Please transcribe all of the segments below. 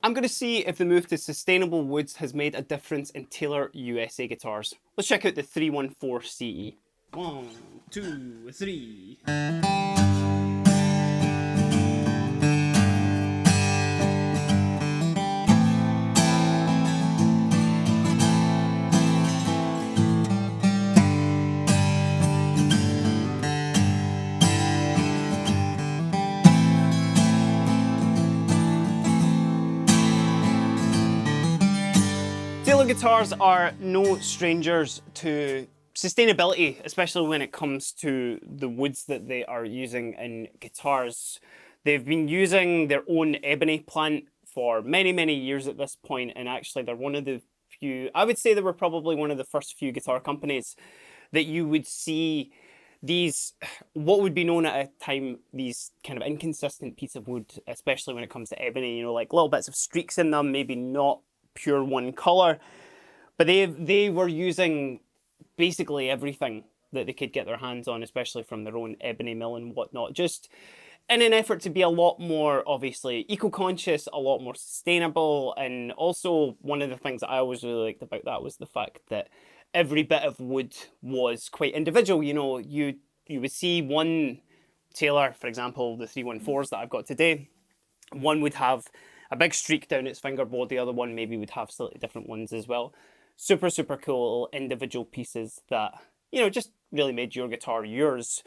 I'm going to see if the move to sustainable woods has made a difference in Taylor USA guitars. Let's check out the 314 CE. 1, 2, 3. Taylor guitars are no strangers to sustainability, especially when it comes to the woods that they are using in guitars. They've been using their own ebony plant for many, many years at this point, and actually they're one of the few, I would say they were probably one of the first few guitar companies that you would see these, what would be known at a time, these kind of inconsistent piece of wood, especially when it comes to ebony, like little bits of streaks in them, maybe not pure one color, but they were using basically everything that they could get their hands on, especially from their own ebony mill and whatnot, just in an effort to be a lot more obviously eco-conscious, a lot more sustainable. And also one of the things that I always really liked about that was the fact that every bit of wood was quite individual. You would see one Taylor, for example, the 314s that I've got today, one would have a big streak down its fingerboard, the other one maybe would have slightly different ones as well. Super, super cool individual pieces that, just really made your guitar yours.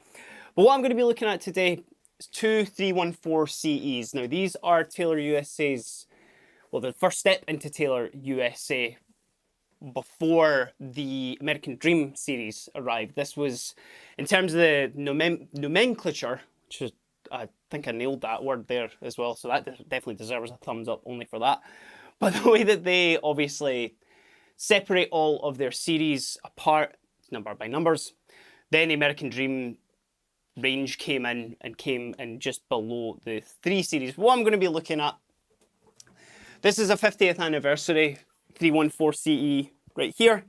But what I'm going to be looking at today is two 314 CEs. Now, these are Taylor USA's, well, the first step into Taylor USA before the American Dream series arrived. This was, in terms of the nomenclature, which is, I think I nailed that word there as well, so that definitely deserves a thumbs up only for that. But the way that they obviously separate all of their series apart, number by numbers, then the American Dream range came in just below the 3 series. What I'm going to be looking at, this is a 50th anniversary 314 CE right here,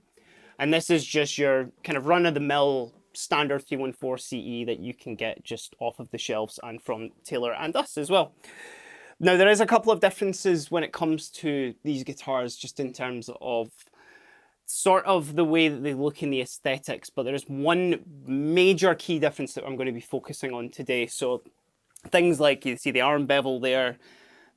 and this is just your kind of run-of-the-mill standard 314 CE that you can get just off of the shelves and from Taylor and us as well. Now, there is a couple of differences when it comes to these guitars, just in terms of sort of the way that they look in the aesthetics, but there's one major key difference that I'm going to be focusing on today. So things like, you see the arm bevel there,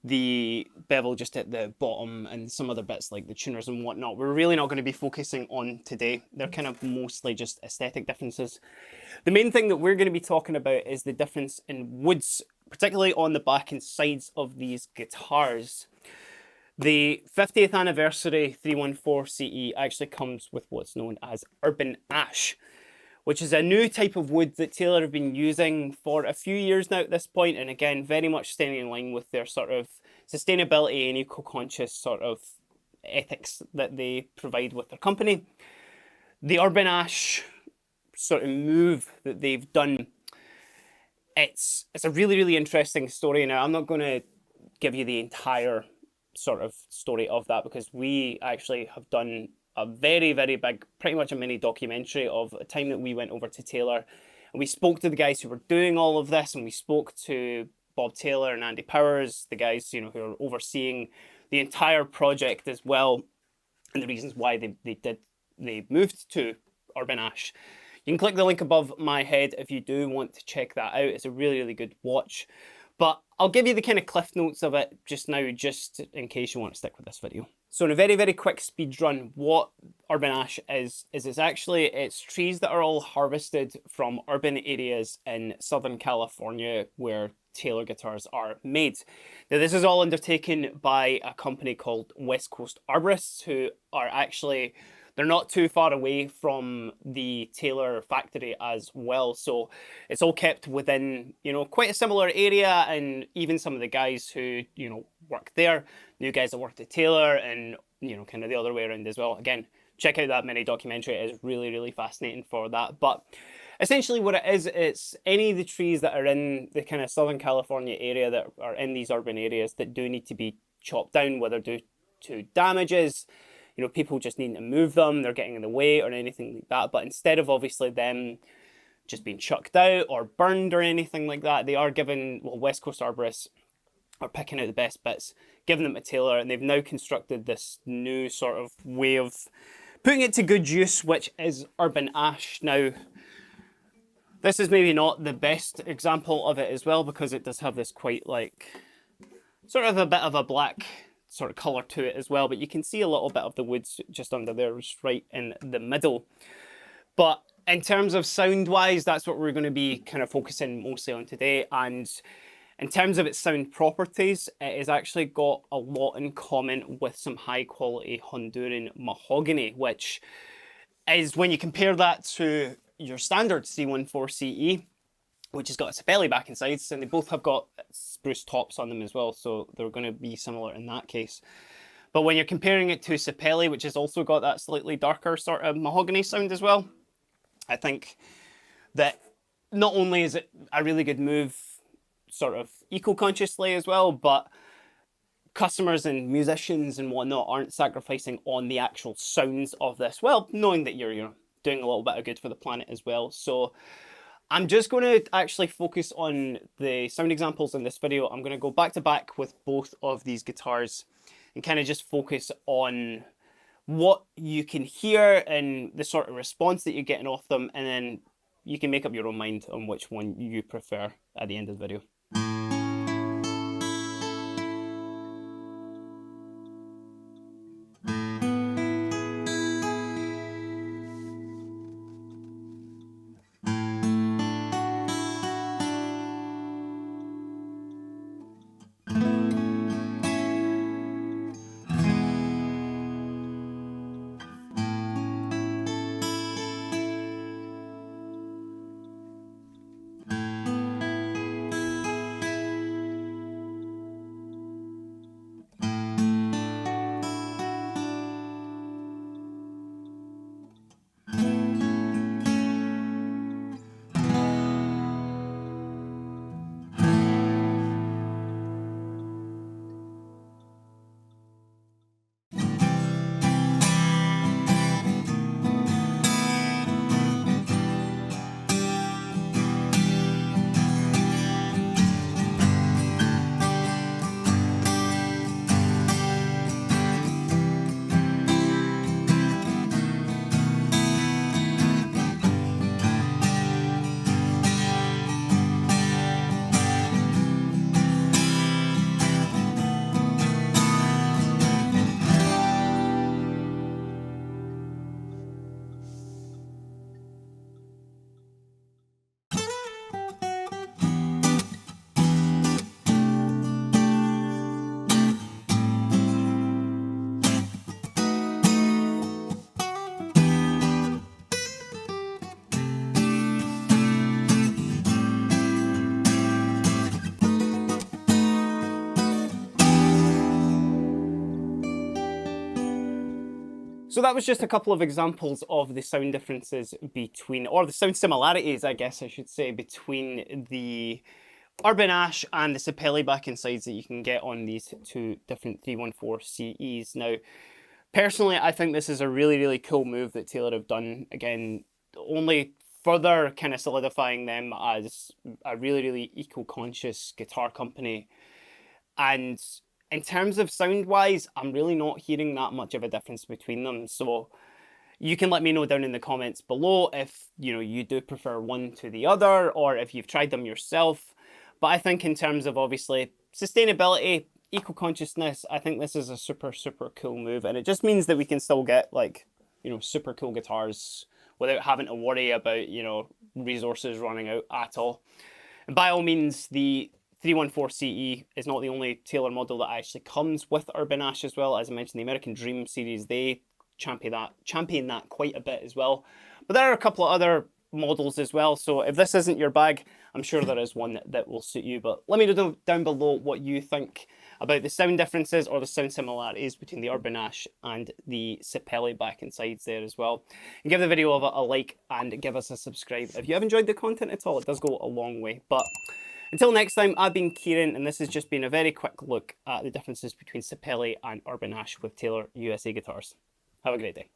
the bevel just at the bottom, and some other bits like the tuners and whatnot, we're really not going to be focusing on today. They're kind of mostly just aesthetic differences. The main thing that we're going to be talking about is the difference in woods, particularly on the back and sides of these guitars. The 50th anniversary 314 CE actually comes with what's known as Urban Ash, which is a new type of wood that Taylor have been using for a few years now at this point, and again, very much staying in line with their sort of sustainability and eco-conscious sort of ethics that they provide with their company. The Urban Ash sort of move that they've done, it's a really, really interesting story. Now, I'm not going to give you the entire sort of story of that, because we actually have done a very, very big, pretty much a mini documentary of a time that we went over to Taylor, and we spoke to the guys who were doing all of this, and we spoke to Bob Taylor and Andy Powers, the guys who are overseeing the entire project as well, and the reasons why they moved to Urban Ash. You can click the link above my head if you do want to check that out. It's a really, really good watch. But I'll give you the kind of cliff notes of it just now, just in case you want to stick with this video. So in a very, very quick speed run, what Urban Ash is it's trees that are all harvested from urban areas in Southern California where Taylor guitars are made. Now, this is all undertaken by a company called West Coast Arborists, who are actually, they're not too far away from the Taylor factory as well. So it's all kept within, quite a similar area. And even some of the guys who, work there, new guys that worked at Taylor, and, kind of the other way around as well. Again, check out that mini documentary. It is really, really fascinating for that. But essentially what it is, it's any of the trees that are in the kind of Southern California area that are in these urban areas that do need to be chopped down, whether due to damages, people just needing to move them, they're getting in the way or anything like that. But instead of obviously them just being chucked out or burned or anything like that, they are given, West Coast Arborists are picking out the best bits, given them to Taylor, and they've now constructed this new sort of way of putting it to good use, which is Urban Ash. Now, this is maybe not the best example of it as well, because it does have this quite like, sort of a bit of a black sort of colour to it as well, but you can see a little bit of the woods just under there, just right in the middle. But in terms of sound-wise, that's what we're going to be kind of focusing mostly on today, and in terms of its sound properties, it has actually got a lot in common with some high-quality Honduran mahogany, which is, when you compare that to your standard C14CE, which has got a Sapele back and sides, and they both have got spruce tops on them as well, so they're going to be similar in that case. But when you're comparing it to Sapele, which has also got that slightly darker sort of mahogany sound as well, I think that not only is it a really good move sort of eco-consciously as well, but customers and musicians and whatnot aren't sacrificing on the actual sounds of this, well, knowing that you're doing a little bit of good for the planet as well. So I'm just going to actually focus on the sound examples in this video. I'm going to go back to back with both of these guitars and kind of just focus on what you can hear and the sort of response that you're getting off them, and then you can make up your own mind on which one you prefer at the end of the video. So that was just a couple of examples of the sound differences between, or the sound similarities, I guess I should say, between the Urban Ash and the Sapele back and sides that you can get on these two different 314 CEs. Now, personally, I think this is a really, really cool move that Taylor have done. Again, only further kind of solidifying them as a really, really eco-conscious guitar company. And in terms of sound-wise, I'm really not hearing that much of a difference between them. So you can let me know down in the comments below if you do prefer one to the other, or if you've tried them yourself. But I think in terms of obviously sustainability, eco-consciousness, I think this is a super, super cool move. And it just means that we can still get like, super cool guitars without having to worry about, resources running out at all. And by all means, the 314 CE is not the only Taylor model that actually comes with Urban Ash as well. As I mentioned, the American Dream series, they champion that quite a bit as well. But there are a couple of other models as well, so if this isn't your bag, I'm sure there is one that will suit you. But let me know down below what you think about the sound differences or the sound similarities between the Urban Ash and the Sapele back and sides there as well. And give the video a like and give us a subscribe if you have enjoyed the content at all. It does go a long way. But until next time, I've been Kieran, and this has just been a very quick look at the differences between Sapele and Urban Ash with Taylor USA guitars. Have a great day.